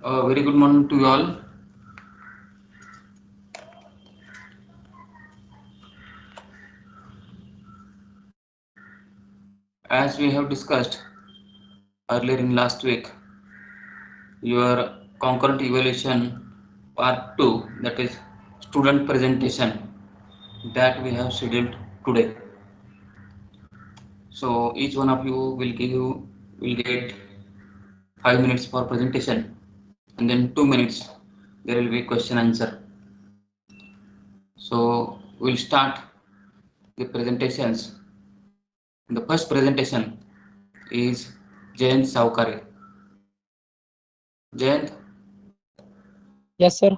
Very good morning to you all. As we have discussed earlier in last week, your concurrent evaluation part 2, that is student presentation, that we have scheduled today. So each one of you will get 5 minutes for presentation, and then 2 minutes there will be question answer. So we'll start the presentations. The first presentation is Jayant Saukare. Jayant, Yes, sir.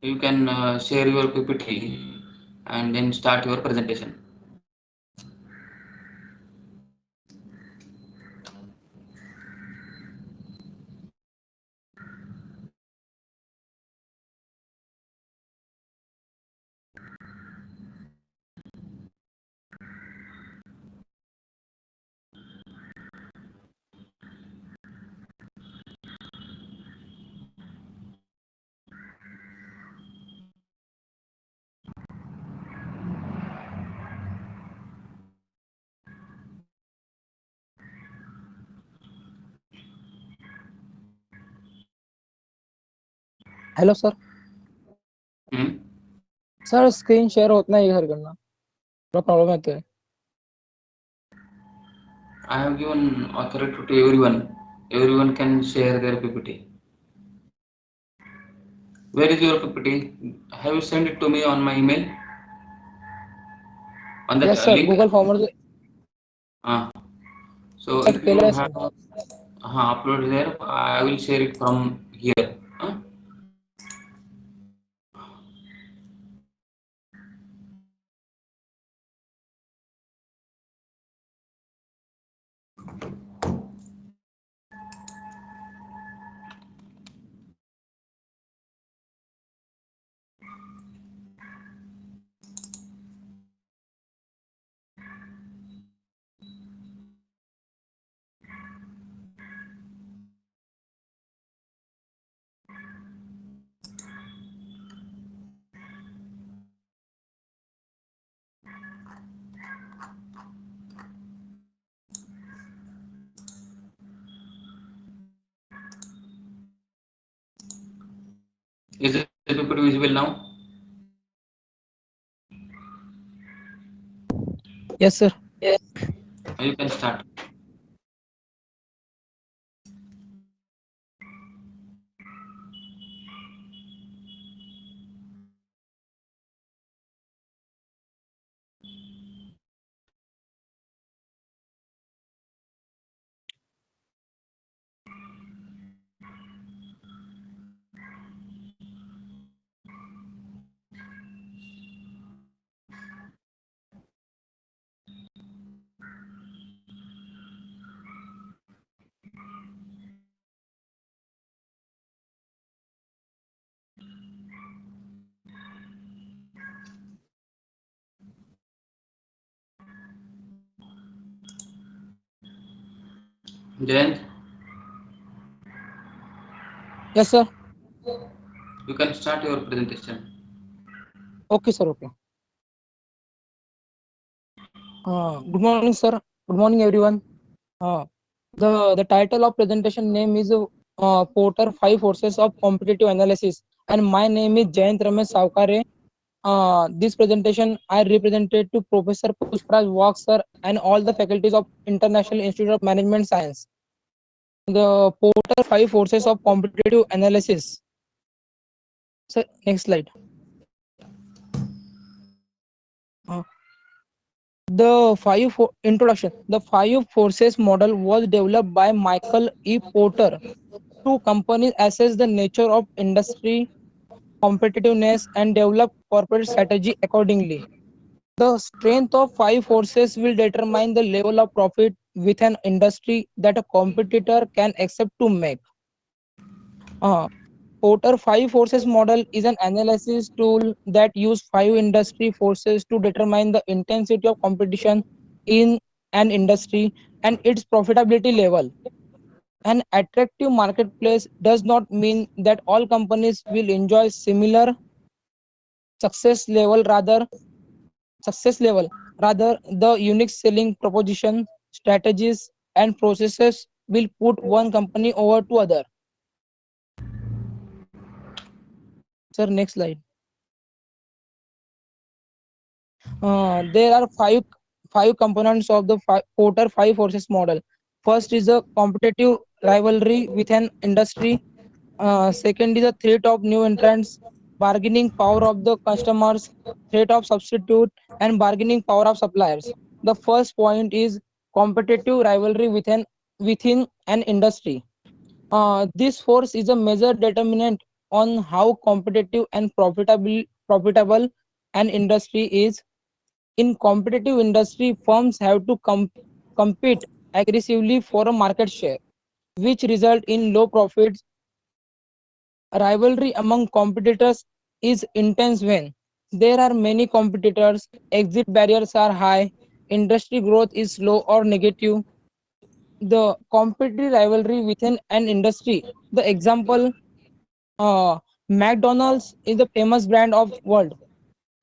you can share your PPT and then start your presentation. Hello sir. Hmm? Sir screen share होता नहीं घर करना थोड़ा problem है तो. I have given authority to everyone. Everyone can share their PPT. Where is your PPT? Have you sent it to me on my email? On that yes sir link? Google form Uh, so sir if केला you है have sir. uploaded there, I will share it from here. Is the PPT visible now? Yes sir. You can start. Jayant, yes sir. you can start your presentation. Okay sir. Okay. Good morning sir. Good morning everyone. The title of presentation name is Porter Five Forces of Competitive Analysis, and my name is Jayant Ramesh Saukare. This presentation I represented to Professor Pushparaj Wak sir and all the faculties of International Institute of Management Science. The Porter Five Forces of Competitive Analysis. Sir, next slide. Uh, Introduction. The five forces model was developed by Michael E. Porter. Two companies assess the nature of industry competitiveness and develop corporate strategy accordingly. The strength of five forces will determine the level of profit with an industry that a competitor can accept to make. Uh, Porter five forces model is an analysis tool that use five industry forces to determine the intensity of competition in an industry and its profitability level. An attractive marketplace does not mean that all companies will enjoy similar success level rather success level. Rather, the unique selling proposition, strategies, and processes will put one company over to other. Sir, next slide. There are five components of the Porter five forces model. First is a competitive rivalry with an industry. Second is a threat of new entrants, bargaining power of the customers, threat of substitute, and bargaining power of suppliers. The first point is competitive rivalry within an industry. This force is a major determinant on how competitive and profitable an industry is. In competitive industry, firms have to compete aggressively for a market share, which result in low profits. Rivalry among competitors is intense when there are many competitors, exit barriers are high, industry growth is slow or negative. The competitive rivalry within an industry. The example, McDonald's is the famous brand of world.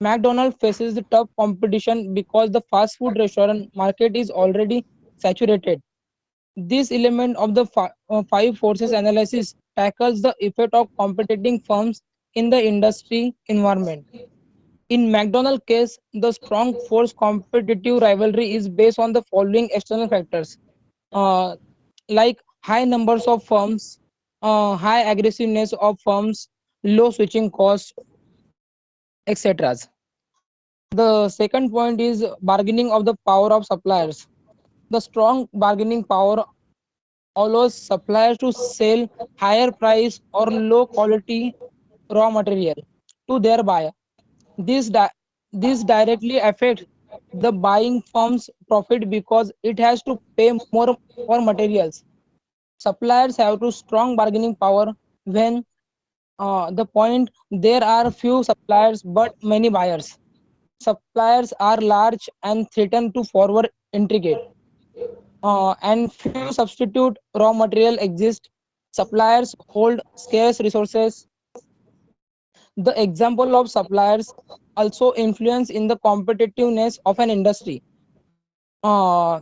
McDonald's faces the tough competition because the fast food restaurant market is already saturated. This element of the five forces analysis tackles the effect of competing firms in the industry environment. In McDonald's case, the strong force competitive rivalry is based on the following external factors, uh, like high numbers of firms, high aggressiveness of firms, low switching costs, etc. The second point is bargaining of the power of suppliers. The strong bargaining power allows suppliers to sell higher price or low quality raw material to their buyer. This, this directly affects the buying firm's profit because it has to pay more for materials. Suppliers have to strong bargaining power when the point there are few suppliers but many buyers. Suppliers are large and threaten to forward integrate. And few substitute raw material exist. Suppliers hold scarce resources. The example of suppliers also influence in the competitiveness of an industry. Uh,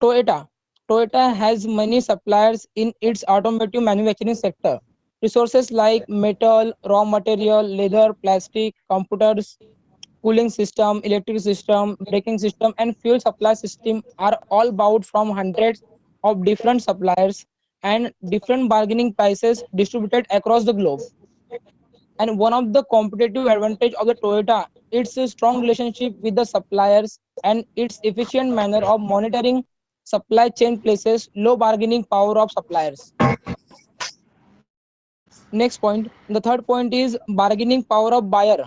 Toyota. Toyota has many suppliers in its automotive manufacturing sector. Resources like metal, raw material, leather, plastic, computers, cooling system, electric system, braking system, and fuel supply system are all bought from hundreds of different suppliers and different bargaining prices distributed across the globe. And one of the competitive advantage of the Toyota, its a strong relationship with the suppliers and its efficient manner of monitoring supply chain places low bargaining power of suppliers. Next point, the third point is bargaining power of buyer.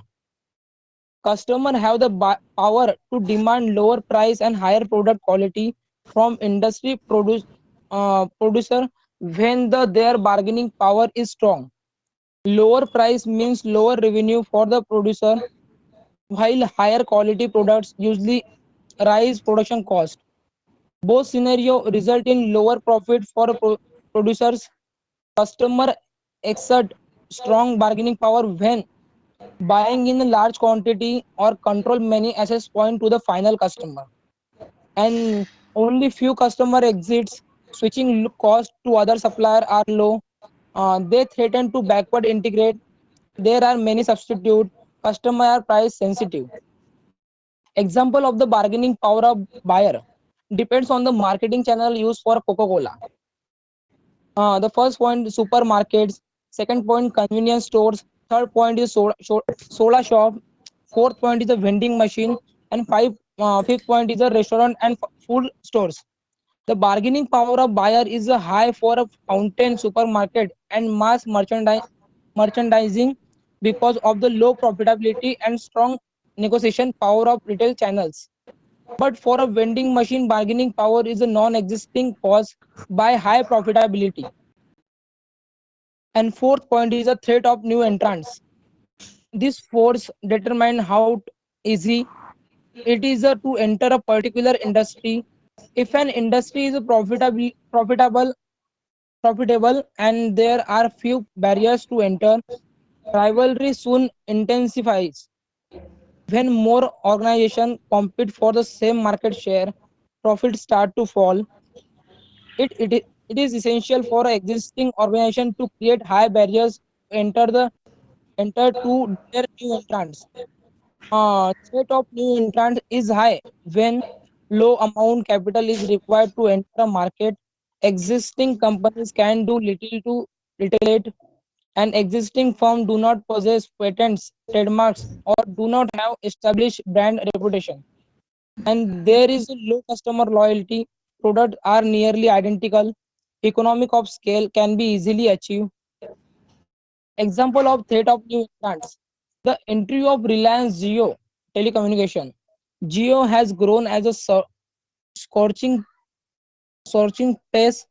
Customers have the power to demand lower price and higher product quality from industry producer when their bargaining power is strong. Lower price means lower revenue for the producer, while higher quality products usually rise production cost. Both scenario result in lower profit for producers. Customer exert strong bargaining power when buying in a large quantity or control many access point to the final customer. And only few customer exits, switching cost to other supplier are low. They threaten to backward integrate. There are many substitute. Customer are price sensitive. Example of the bargaining power of buyer depends on the marketing channel used for Coca-Cola. The first point supermarkets, second point convenience stores, third point is soda shop, fourth point is a vending machine, and fifth point is a restaurant and food stores. The bargaining power of buyer is high for a fountain supermarket and mass merchandising because of the low profitability and strong negotiation power of retail channels. But for a vending machine, bargaining power is a non-existing cause by high profitability. And fourth point is a threat of new entrants. This force determine how easy it is to enter a particular industry. If an industry is profitable, profitable and there are few barriers to enter. Rivalry soon intensifies. When more organizations compete for the same market share, profits start to fall. It is essential for an existing organization to create high barriers to enter to their new entrants. Threat of new entrants is high when low amount capital is required to enter a market. Existing companies can do little to retaliate, and existing firms do not possess patents, trademarks, or do not have established brand reputation. And there is low customer loyalty. Products are nearly identical. Economic of scale can be easily achieved. Example of threat of new entrants. The entry of Reliance Jio telecommunication. Jio has grown as a scorching pace.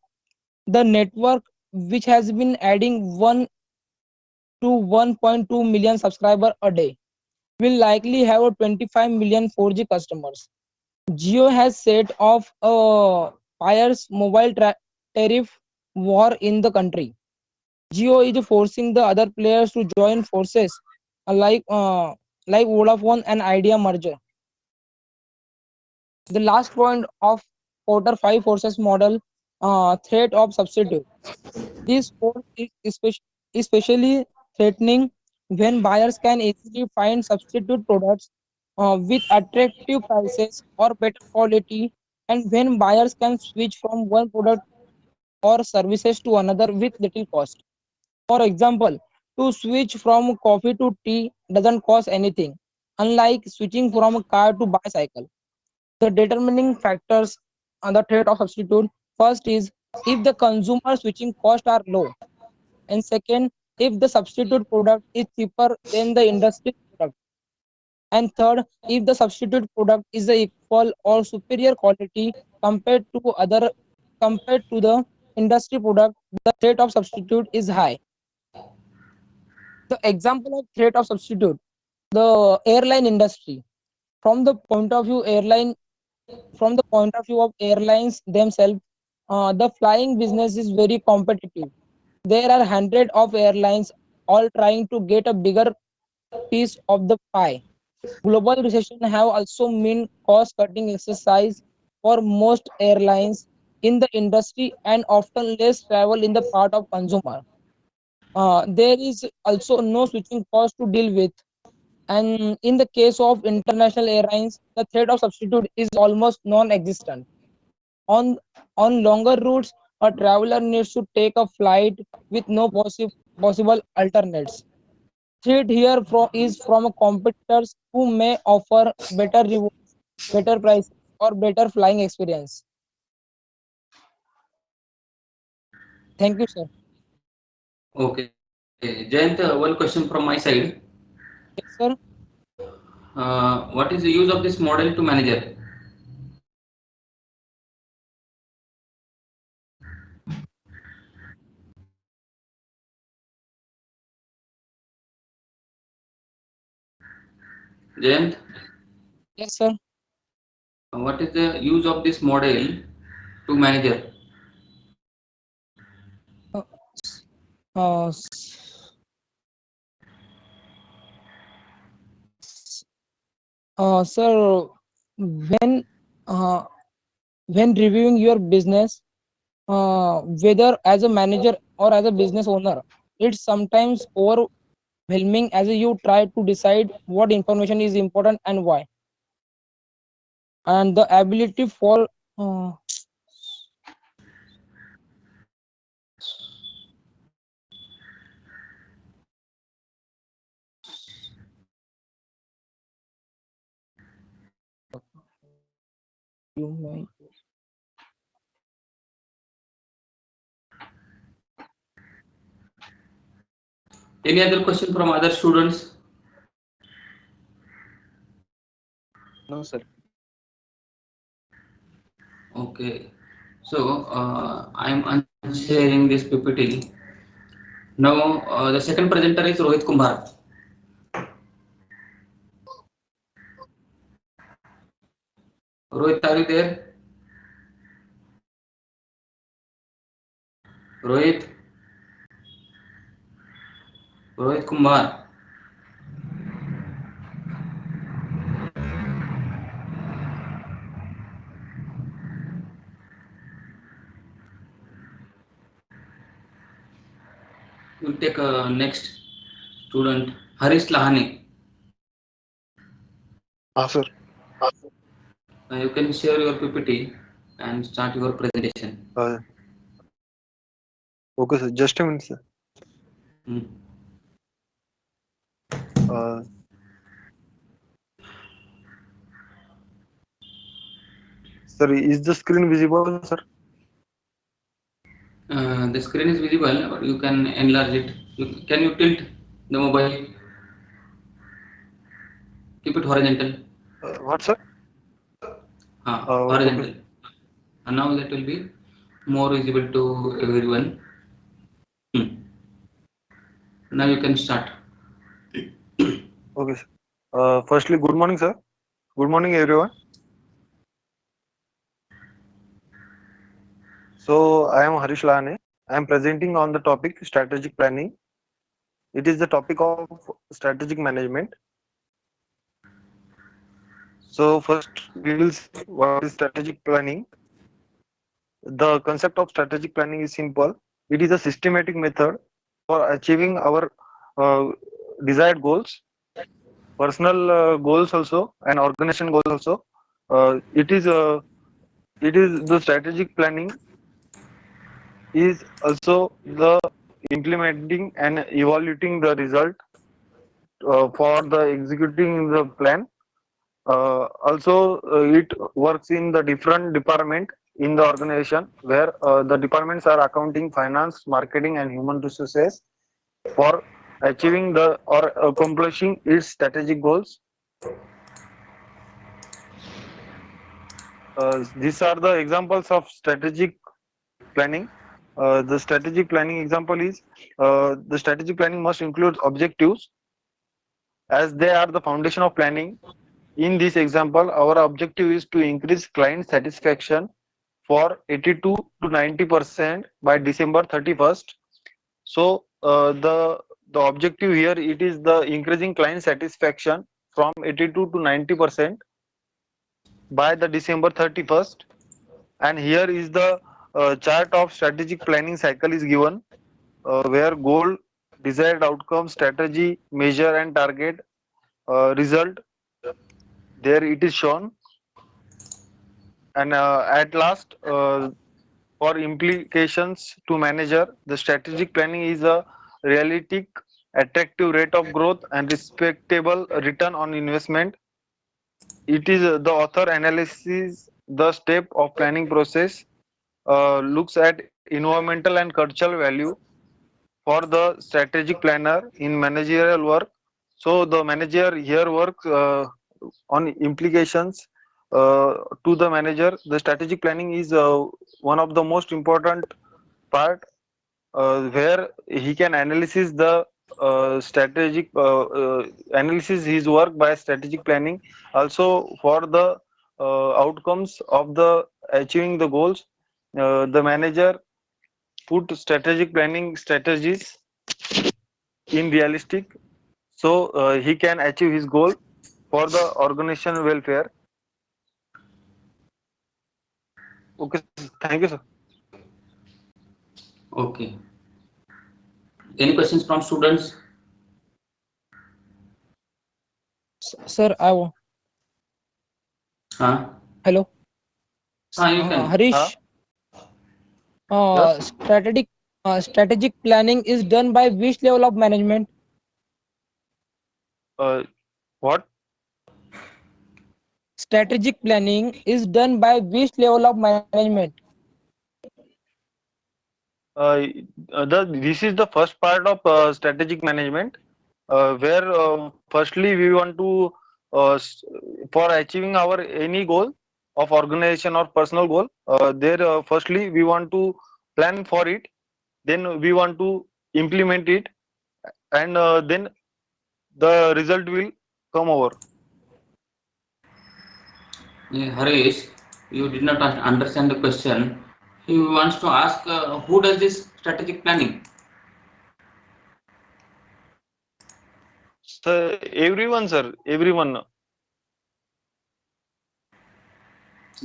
The network, which has been adding 1 to 1.2 million subscribers a day, will likely have a 25 million 4G customers. Jio has set off a fierce tariff war in the country. Jio is forcing the other players to join forces, uh, like uh, like Vodafone and Idea merger. The last point of Porter 5 forces model, threat of substitute. This force is especially threatening when buyers can easily find substitute products with attractive prices or better quality, and when buyers can switch from one product or services to another with little cost. For example, to switch from coffee to tea doesn't cost anything, unlike switching from a car to bicycle. The determining factors on the threat of substitute: first is if the consumer switching costs are low, and second, if the substitute product is cheaper than the industry product, and third, if the substitute product is the equal or superior quality compared to other compared to the industry product, the threat of substitute is high. The example of threat of substitute: the airline industry. From the point of view airline from the point of view of airlines themselves, the flying business is very competitive. There are hundreds of airlines all trying to get a bigger piece of the pie. Global recession have also meant cost cutting exercise for most airlines in the industry and often less travel in the part of consumer. There is also no switching cost to deal with. And in the case of international airlines, the threat of substitute is almost non-existent. On on longer routes, a traveler needs to take a flight with no possible alternates. Threat here is from competitors who may offer better rewards, better prices, or better flying experience. Thank you, sir. Okay, Jayant, one question from my side. Yes, sir. What is the use of this model to manager? Jayant, Yes, sir. what is the use of this model to manager? Uh, uh, s- Sir, when uh, when reviewing your business, whether as a manager or as a business owner, it's sometimes overwhelming as you try to decide what information is important and why. And the ability for uh, you may- Any other question from other students? No, sir. Okay, so I am unsharing this PPT. Now, the second presenter is Rohit Kumar. Rohit, are you there? Rohit, Rohit Kumar. We'll take next student Harish Lahane. Sir. You can share your PPT and start your presentation. Okay, sir. Just a minute, sir. Hmm. Sir, is the screen visible, sir? The screen is visible, but you can enlarge it. Can you tilt the mobile? Keep it horizontal. What, sir? Okay. Horizontal. And now that will be more visible to everyone. Hmm. Now you can start. Okay, sir. Firstly, good morning, sir. Good morning, everyone. So, I am Harish Lahane. I am presenting on the topic strategic planning. It is the topic of strategic management. So, first, we will see what is strategic planning. The concept of strategic planning is simple. It is a systematic method for achieving our uh, desired goals, personal goals also, and organization goals also. It is the strategic planning is also the implementing and evaluating the result for the executing the plan. Also, it works in the different department in the organization where the departments are accounting, finance, marketing, and human resources for achieving the or accomplishing its strategic goals. These are the examples of strategic planning. The strategic planning example is the strategic planning must include objectives as they are the foundation of planning. In this example, our objective is to increase client satisfaction for 82 to 90% by December 31st. So the objective here it is the increasing client satisfaction from 82 to 90% by the December 31st. And here is the chart of strategic planning cycle is given where goal, desired outcome, strategy, measure and target, result, there it is shown. And at last, for implications to manager, the strategic planning is a realistic, attractive rate of growth and respectable return on investment. It is the author analysis the step of planning process, looks at environmental and cultural value for the strategic planner in managerial work. So the manager here works on implications to the manager. The strategic planning is one of the most important part where he can analysis the strategic analysis his work by strategic planning. Also for the outcomes of the achieving the goals, the manager put strategic planning strategies in realistic so he can achieve his goal for the organization welfare. Okay, thank you, sir. Okay. Any questions from students? Sir, Huh? hello. You can. Harish, Yes. strategic planning is done by which level of management? What? Strategic planning is done by which level of management? This is the first part of strategic management, where firstly we want to for achieving our any goal of organization or personal goal. There firstly we want to plan for it, then we want to implement it, and then the result will come over. Harish, you did not understand the question. He wants to ask who does this strategic planning? Sir, everyone, sir, everyone.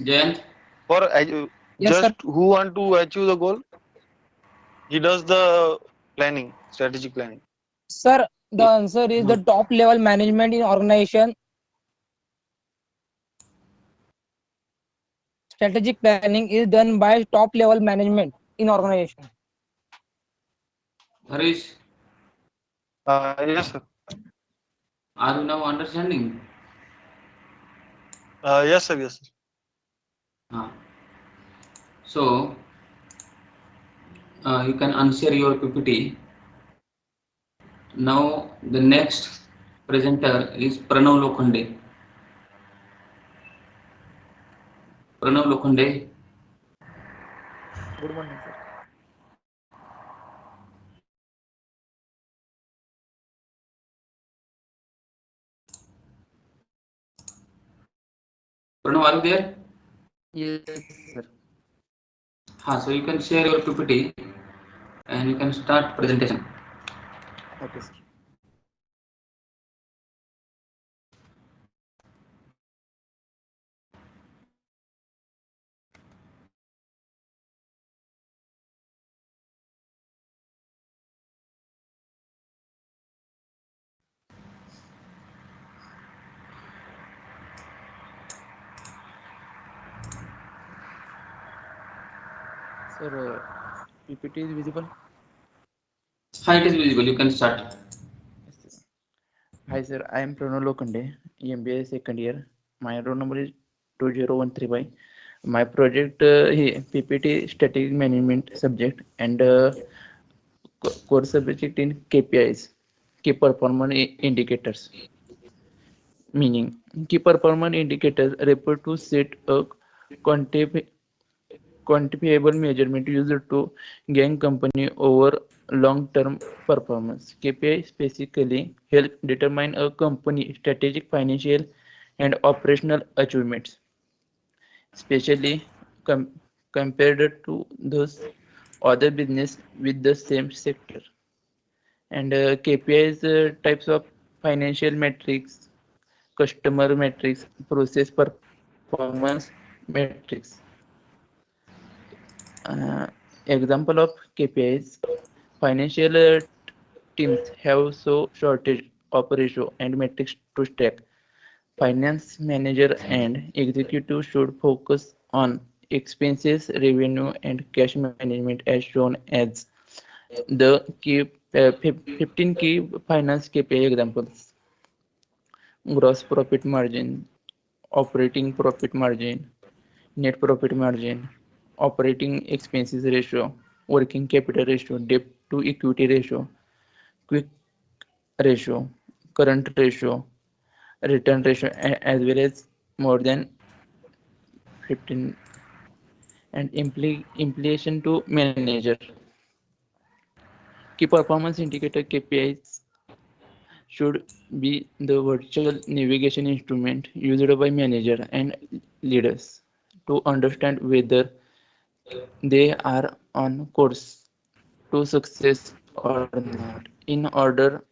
Jayant? For Yes, sir. just who want to achieve the goal, he does the planning, strategic planning. Sir, the answer is the top level management in organization. Strategic planning is done by top level management in organization. Harish, Yes, sir. are you now understanding? Yes, sir. Yes, sir. Ah. So, you can unshare your PPT. Now, the next presenter is Pranav Lokhande. Pranav Lokhande, Good morning, sir. Pranav, are you there? Yes, sir. So you can share your PPT and you can start presentation. Okay, sir. Sir, PPT is visible? Hi, it is visible. You can start. Yes, sir. Hi, sir. I am Pranav Lokhande, MBA second year. My roll number is 2013. My project PPT strategic management subject and course subject in KPIs, key performance indicators. Meaning, key performance indicators refer to set a quantifiable quantifiable measurement used to gain company over long-term performance. KPI specifically help determine a company strategic, financial, and operational achievements, especially compared to those other business with the same sector. And KPIs types of financial metrics, customer metrics, process performance metrics. Example of KPIs, financial teams have so shortage of ratio and metrics to stack. Finance manager and executive should focus on expenses, revenue, and cash management as shown as the key 15 key finance KPI examples. Gross profit margin, operating profit margin, net profit margin, operating expenses ratio, working capital ratio, debt to equity ratio, quick ratio, current ratio, return ratio, as well as more than 15 and implication to manager. Key performance indicator KPIs should be the virtual navigation instrument used by manager and leaders to understand whether they are on course to success or not. In order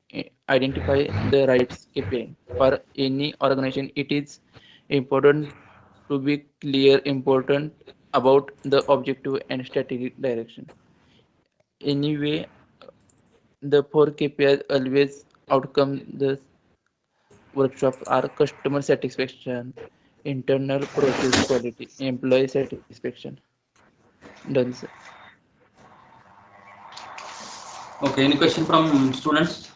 identify the right KPI for any organization, it is important to be clear, important about the objective and strategic direction. Anyway, the four KPIs always outcome the workshops are customer satisfaction, internal process quality, employee satisfaction. Done, sir. Okay, any question from students?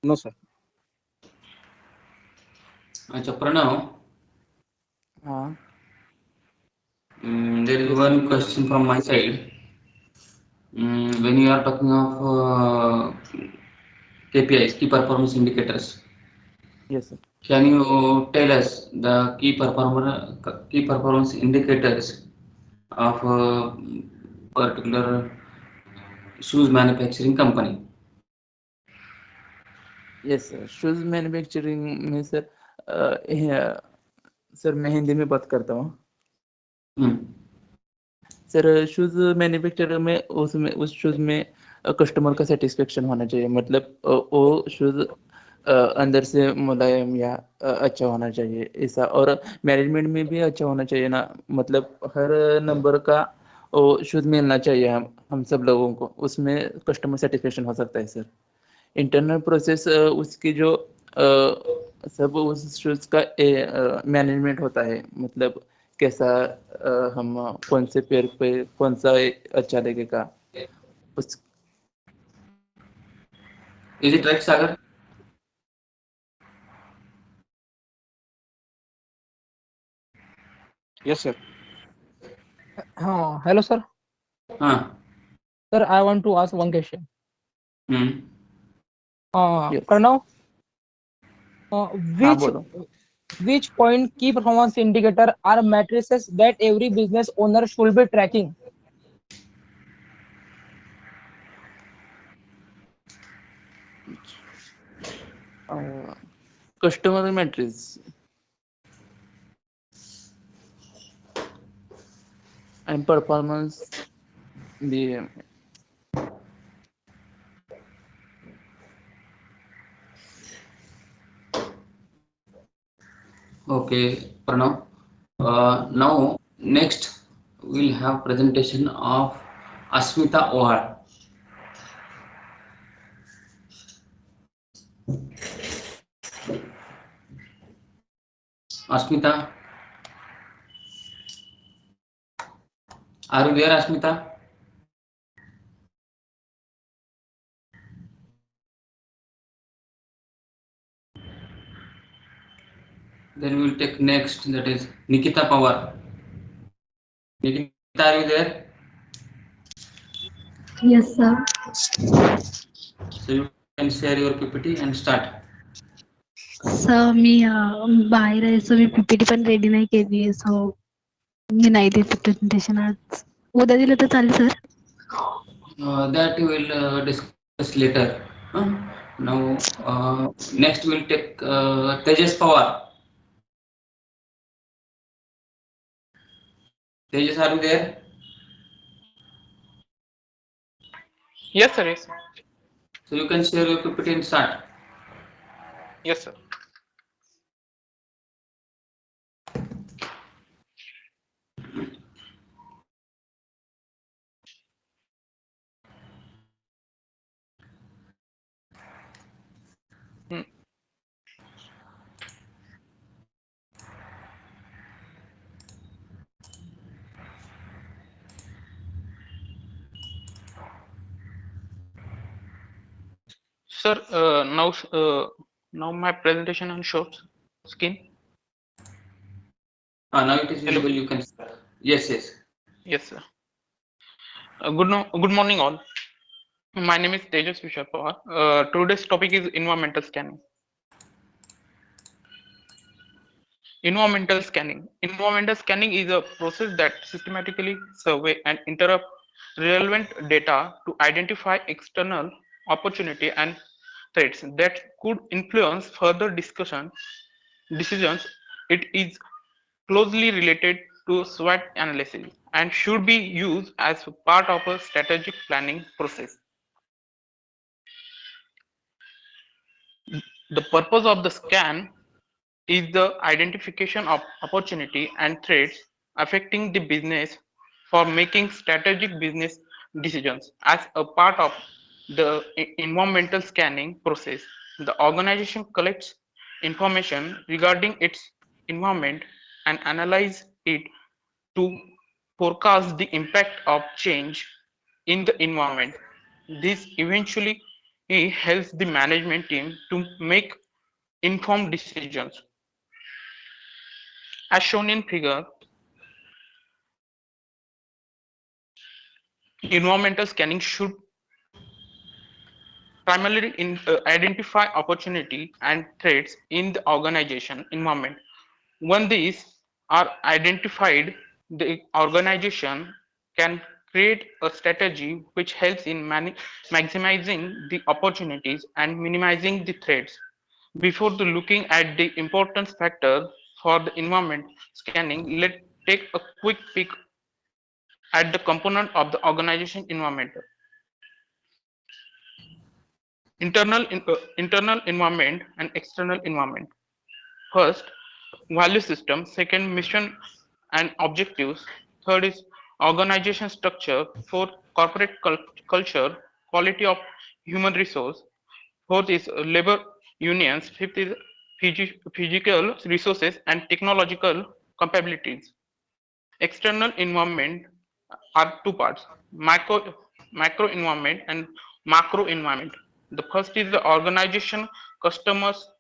No, sir. Pranav, Uh, there is yes, sir. one question from my side. When you are talking of KPIs, key performance indicators, Yes, sir. can you tell us the key performance indicators of a particular shoes manufacturing company? Yes, sir. Shoes manufacturing में sir sir मैं हिंदी में बात करता हूँ. Hmm. Sir shoes manufacturer में उसमें उस shoes में कस्टमर का सेटिस्फेक्शन होना चाहिए, मतलब वो शूज अंदर से मुलायम या अच्छा होना चाहिए ऐसा, और मैनेजमेंट में भी अच्छा होना चाहिए ना, मतलब हर नंबर का वो शूज मिलना चाहिए हम सब लोगों को, उसमें कस्टमर सेटिस्फेक्शन हो सकता है सर। इंटरनल प्रोसेस उसकी जो सब उस शूज का मैनेजमेंट होता है, मतलब कैसा हम कौन से पेयर पे कौन सा अच्छा लगेगा उस। Is it right, Sagar? Yes, sir. Hello, sir. हाँ. Sir, I want to ask one question. Hmm. Yes. Pranav, हाँ which बोलो। which point key performance indicator are matrices that every business owner should be tracking? Customer matrix and performance भी Okay, Pranav. Now, next we'll have presentation of Asmita Ohar. Asmita, are you there, Asmita? Then we'll take next, that is Nikita Pawar. Nikita, are you there? Yes, sir. So you can share your PPT and start. Sir मी बाहेर आहे, सो मी PPT पण ready नाही केली आहे, सो मी नाही देते presentation आज. उद्या दिलं तर चालेल sir? That we will discuss later. Now, next we'll take Tejas Pawar. Tejas, are you there? Yes, sir. Yes, sir. So you can share your PPT and start. Yes, sir. Hmm. Sir, now my presentation on short skin. Now it is Hello. visible. You can start. Yes, yes. Yes, sir. Good morning, all. My name is Tejas Vishal Pawar. Today's topic is environmental scanning. Environmental scanning. Environmental scanning is a process that systematically survey and interrupt relevant data to identify external opportunity and threats that could influence further discussion decisions. It is closely related to SWOT analysis and should be used as part of a strategic planning process. The purpose of the scan is the identification of opportunity and threats affecting the business for making strategic business decisions. As a part of the environmental scanning process, the organization collects information regarding its environment and analyze it to forecast the impact of change in the environment. This eventually helps the management team to make informed decisions. As shown in figure, environmental scanning should primarily identify opportunity and threats in the organization environment. When these are identified, the organization can create a strategy which helps in maximizing the opportunities and minimizing the threats. Before the looking at the importance factor for the environment scanning, let's take a quick peek at the component of the organization environment. Internal environment and external environment. First, value system. Second, mission and objectives. Third is organization structure. Fourth, corporate culture, quality of human resource. Fourth is labor unions. Fifth is physical resources and technological capabilities. External environment are two parts: macro environment and macro environment. The first is the organization, customers,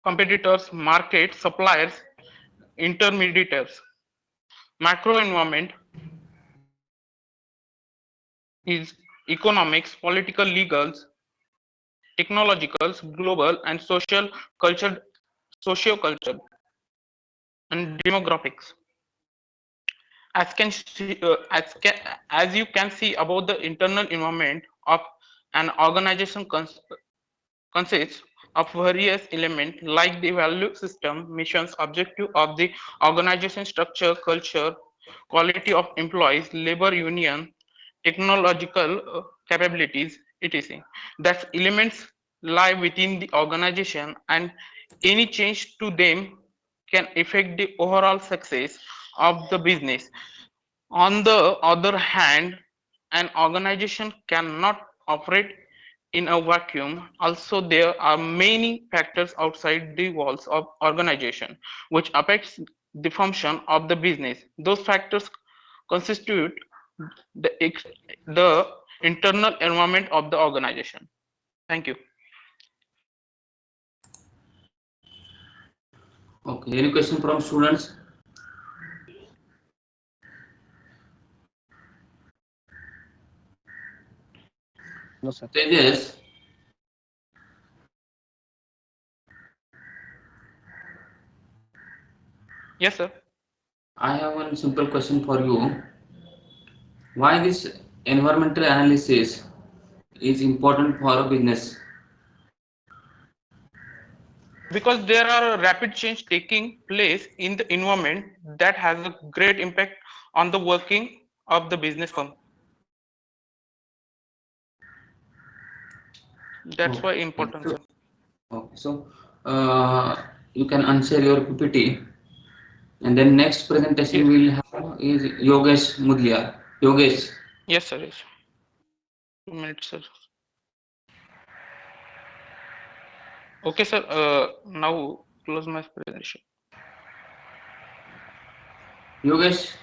competitors, market, suppliers, intermediaries. Macro environment is economics, political, legals, technologicals, global, and social, culture, socio-culture, and demographics. As can see, as you can see about the internal environment of an organization consists of various elements like the value system, missions, objective of the organization, structure, culture, quality of employees, labor union, technological capabilities, etc. That elements lie within the organization, and any change to them can affect the overall success of the business. On the other hand, an organization cannot operate in a vacuum. Also, there are many factors outside the walls of organization which affects the function of the business. Those factors constitute the internal environment of the organization. Thank you. Okay, any question from students? No, sir. Tejas, Yes, sir. I have one simple question for you. Why this environmental analysis is important for a business? Because there are rapid change taking place in the environment that has a great impact on the working of the business firm. That's why important, sir. Okay, so you can unshare your PPT, and then next presentation Yes. we'll have is Yogesh Mudlia. Yogesh, Yes, sir. Yes. 2 minutes, sir. Okay, sir. Now close my presentation. Yogesh,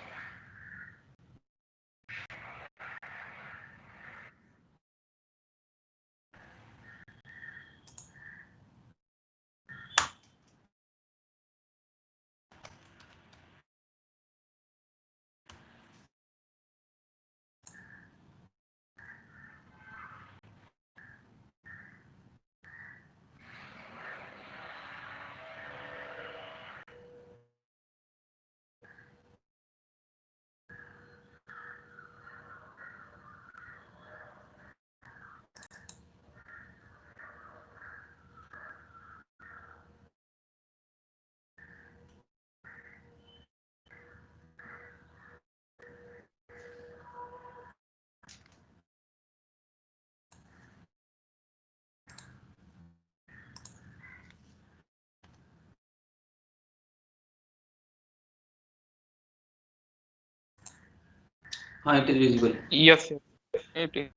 it is visible. Yes, sir. It is.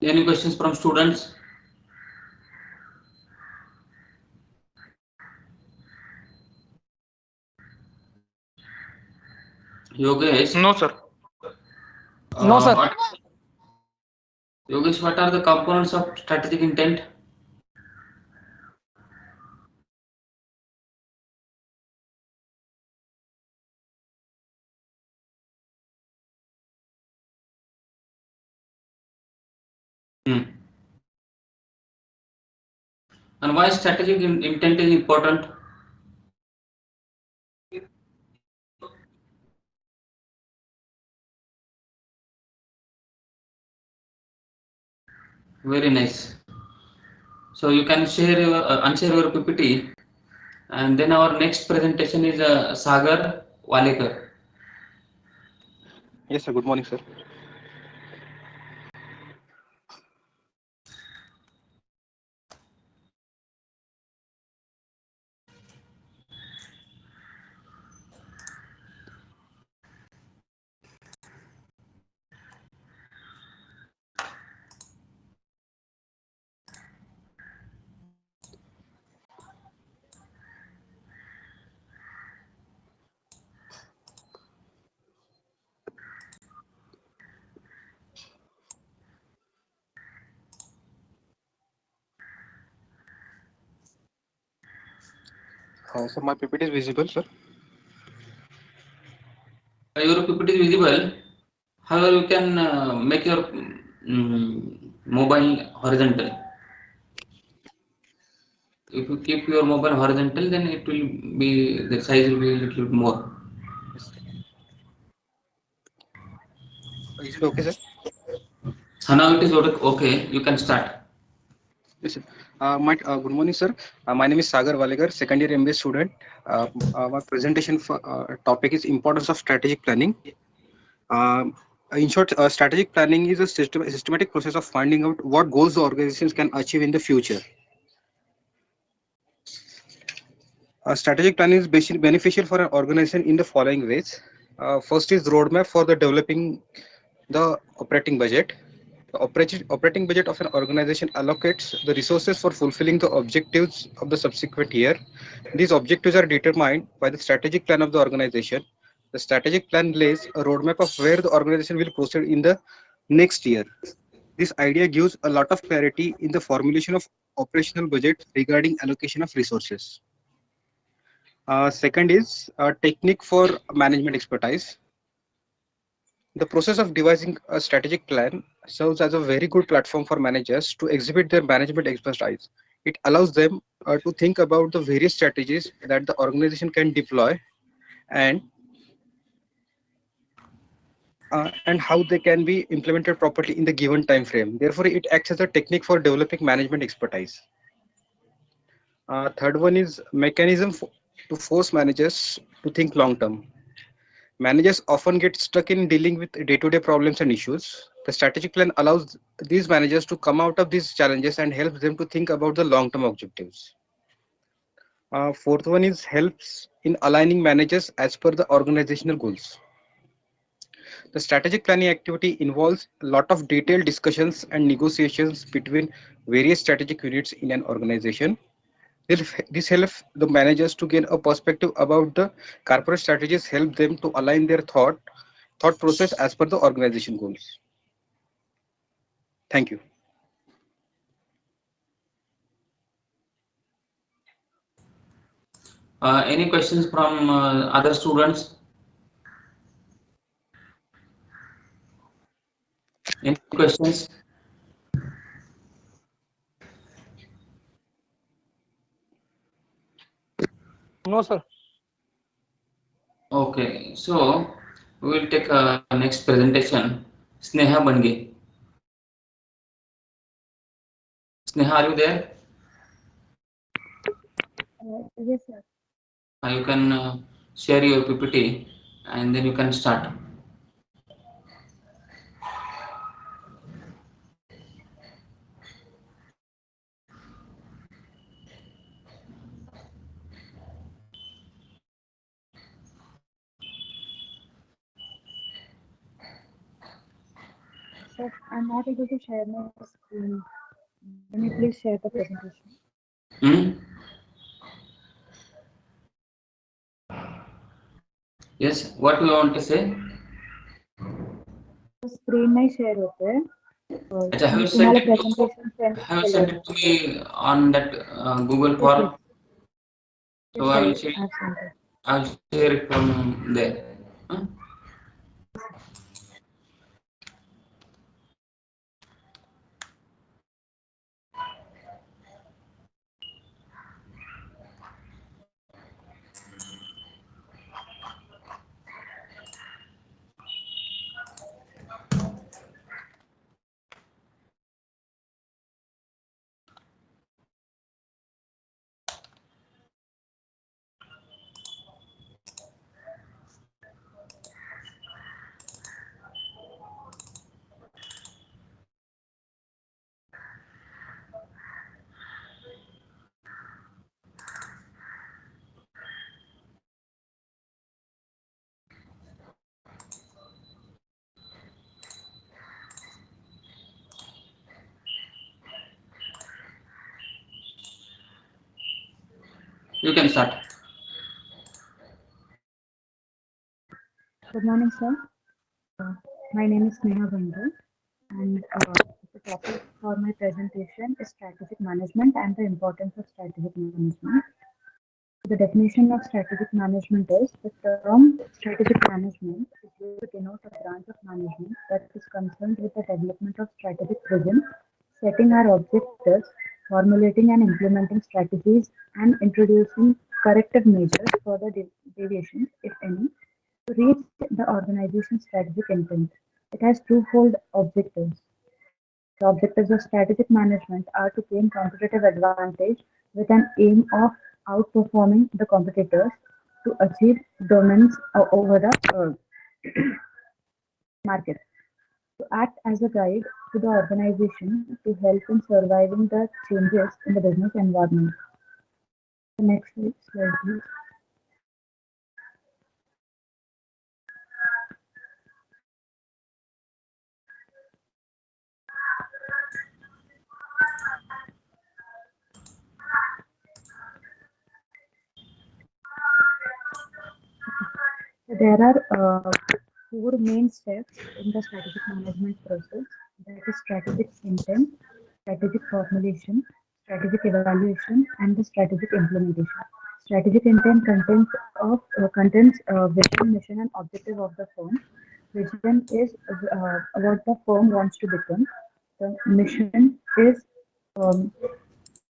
Any questions from students? Yogesh? No, sir. No, sir. Yogesh, what are the components of strategic intent? And why strategic intent is important? Very nice. So you can share your unshare your PPT, and then our next presentation is Sagar Walekar. Yes, sir. Good morning, sir. So my PPT is visible, sir. Your PPT is visible. However, you can make your mobile horizontal. If you keep your mobile horizontal, then it will be, the size will be a little bit more. Yes. Is it okay, sir? So now it is okay. You can start. Yes, sir. Good morning, sir. My name is Sagar Walegar, second year MBA student. My presentation for topic is importance of strategic planning. In short, strategic planning is a systematic process of finding out what goals the organizations can achieve in the future. Strategic planning is basically beneficial for an organization in the following ways. First is roadmap for the developing the operating budget. The operating budget of an organization allocates the resources for fulfilling the objectives of the subsequent year. These objectives are determined by the strategic plan of the organization. The strategic plan lays a roadmap of where the organization will proceed in the next year. This idea gives a lot of clarity in the formulation of operational budget regarding allocation of resources. Second is a technique for management expertise. The process of devising a strategic plan serves as a very good platform for managers to exhibit their management expertise. It allows them to think about the various strategies that the organization can deploy and and how they can be implemented properly in the given time frame. Therefore, it acts as a technique for developing management expertise. Third one is mechanism to force managers to think long term. Managers often get stuck in dealing with day-to-day problems and issues. The strategic plan allows these managers to come out of these challenges and helps them to think about the long-term objectives. Fourth one is helps in aligning managers as per the organizational goals. The strategic planning activity involves a lot of detailed discussions and negotiations between various strategic units in an organization. This helps the managers to gain a perspective about the corporate strategies, help them to align their thought process as per the organization goals. Thank you. Any questions from other students? Any questions? No, sir. Okay, so we will take next presentation. Sneha Bange. Sneha, are you there? Yes, sir. You can share your PPT and then you can start. Sir, I'm not able to share my screen. Can you please share the presentation? Hmm? Yes, what you want to say? Screen नहीं share होते हैं अच्छा, have me you sent तुम्हाला it to, presentation send have you केलं sent it to me on that Google form? So I will share, I will share it from there. Huh? You can start. Good morning, sir. My name is Sneha Bandhu, and the topic for my presentation is strategic management and the importance of strategic management. The definition of strategic management is the term strategic management is used to denote a branch of management that is concerned with the development of strategic vision, setting our objectives, formulating and implementing strategies, and introducing corrective measures for the deviations, if any, to reach the organization's strategic intent. It has twofold objectives. The objectives of strategic management are to gain competitive advantage with an aim of outperforming the competitors to achieve dominance over the market, to act as a guide to the organization to help in surviving the changes in the business environment. The next slide, please. So there are four main steps in the strategic management process. That is strategic intent, strategic formulation, strategic evaluation, and the strategic implementation. Strategic intent contains vision, mission, and objective of the firm. vision is what the firm wants to become. The mission is um,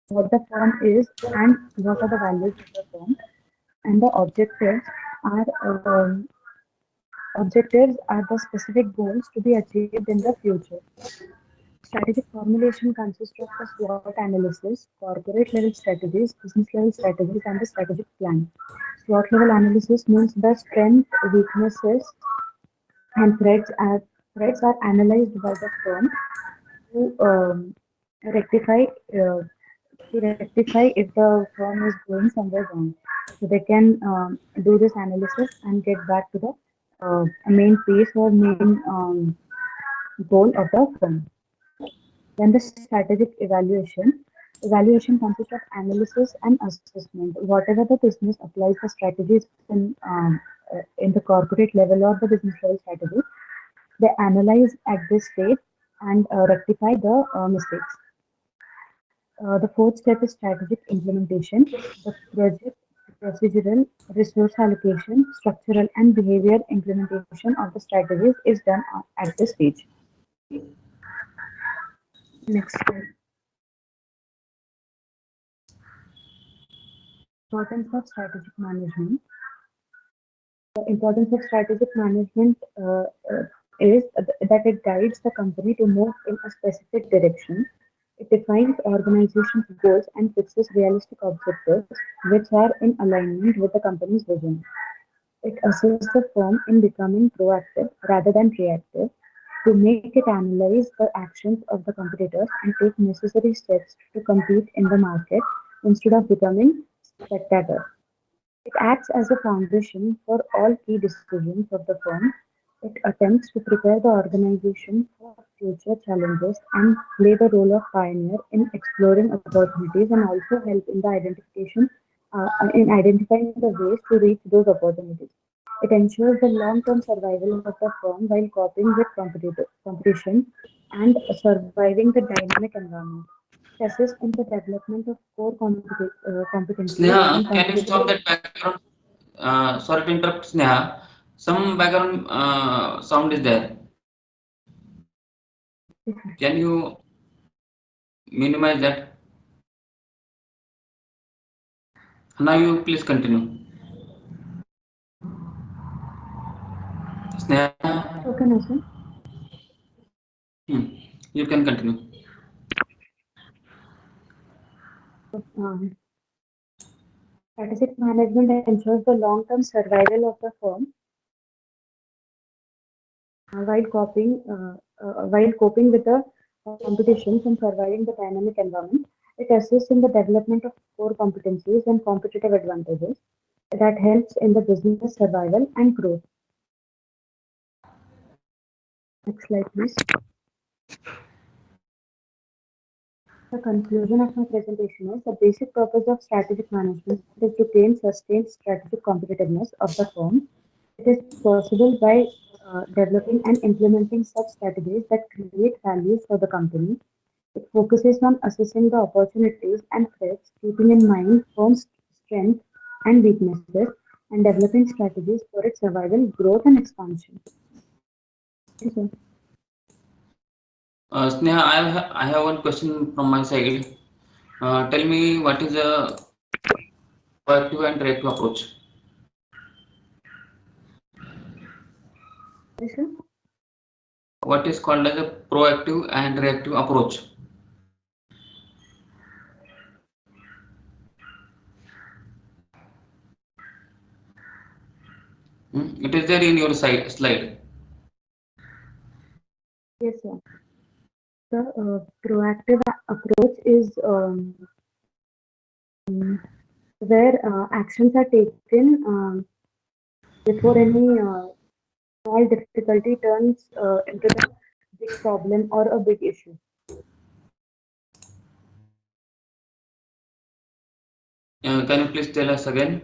what the firm is and what are the values of the firm. And the are objectives are the specific goals to be achieved in the future. Strategic formulation consists of the SWOT analysis, corporate level strategies, business level strategies, and the strategic plan. SWOT level analysis means the strengths, weaknesses, and threats are analyzed by the firm to rectify uh, rectify if the firm is going somewhere wrong. So they can do this analysis and get back to the main piece or main goal of the firm. Then the strategic evaluation. Evaluation consists of analysis and assessment. Whatever the business applies the strategies in the corporate level or the business level strategy, they analyze at this stage and rectify the mistakes. The fourth step is strategic implementation. The project, procedural, resource allocation, structural, and behavior implementation of the strategies is done at this stage. Next slide. Importance of strategic management. The importance of strategic management is that it guides the company to move in a specific direction. It defines organization's goals and fixes realistic objectives which are in alignment with the company's vision. It assists the firm in becoming proactive rather than reactive. To make it analyze the actions of the competitors and take necessary steps to compete in the market instead of becoming spectator. It acts as a foundation for all key decisions of the firm. It attempts to prepare the organization for future challenges and play the role of pioneer in exploring opportunities and also help in the identifying the ways to reach those opportunities. It ensures the long-term survival of the firm while coping with competition and surviving the dynamic environment. It assists in the development of core competencies and Sneha, can you competitive. stop that background? Sorry to interrupt, Sneha. Some background sound is there. Can you minimize that? Now you please continue. Sneha, Okay, Nasim. you can continue. Um, Strategic management ensures the long-term survival of the firm while coping with the competitions and surviving the dynamic environment. It assists in the development of core competencies and competitive advantages that helps in the business survival and growth. Next slide, please. The conclusion of my presentation is the basic purpose of strategic management is to gain sustained strategic competitiveness of the firm. It is possible by developing and implementing such strategies that create value for the company. It focuses on assessing the opportunities and threats, keeping in mind firm's strengths and weaknesses, and developing strategies for its survival, growth, and expansion. Thank you, sir. Sneha, I have one question from my side. Tell me what is a proactive and reactive approach? Yes, sir. What is called as a proactive and reactive approach? It is there in your slide. Yes, sir. The proactive approach is where actions are taken before any small difficulty turns into the big problem or a big issue. Can you please tell us again?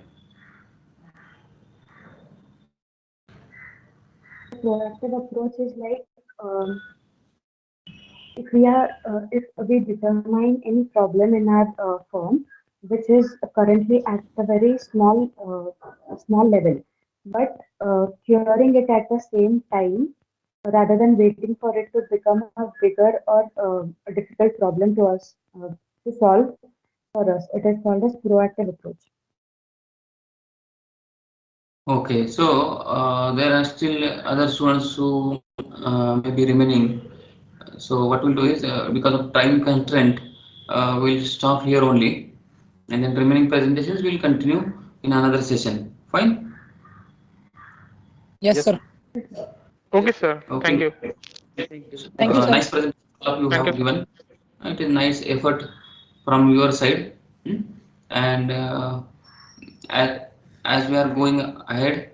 The proactive approach is like if we determine any problem in our firm, which is currently at a very small level, but curing it at the same time rather than waiting for it to become a bigger or a difficult problem to us to solve for us. It is called as proactive approach. Okay, so there are still other students who may be remaining. So what we'll do is, because of time constraint, we'll stop here only, and then remaining presentations will continue in another session. Fine? Yes, Yes, sir. Okay, sir. Thank Okay. you. Thank you. Thank you, sir. Nice presentation all of you Thank you, have sir. given. It is nice effort from your side. Hmm? And as, as we are going ahead,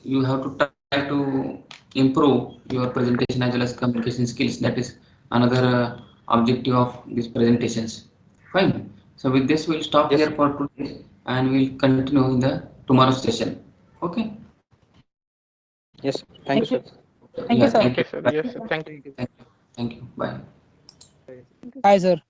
you have to try to improve your presentation as well as communication skills. That is another objective of these presentations. Fine. So with this, we'll stop yes, here for today and we'll continue in the tomorrow's session. Okay. Yes. Thank you, Thank you. sir. Yeah. Thank you, Thank sir. you. Okay, sir. Bye. Yes, sir. Thank you. Thank you. Thank you. Thank you. Bye. Bye, sir.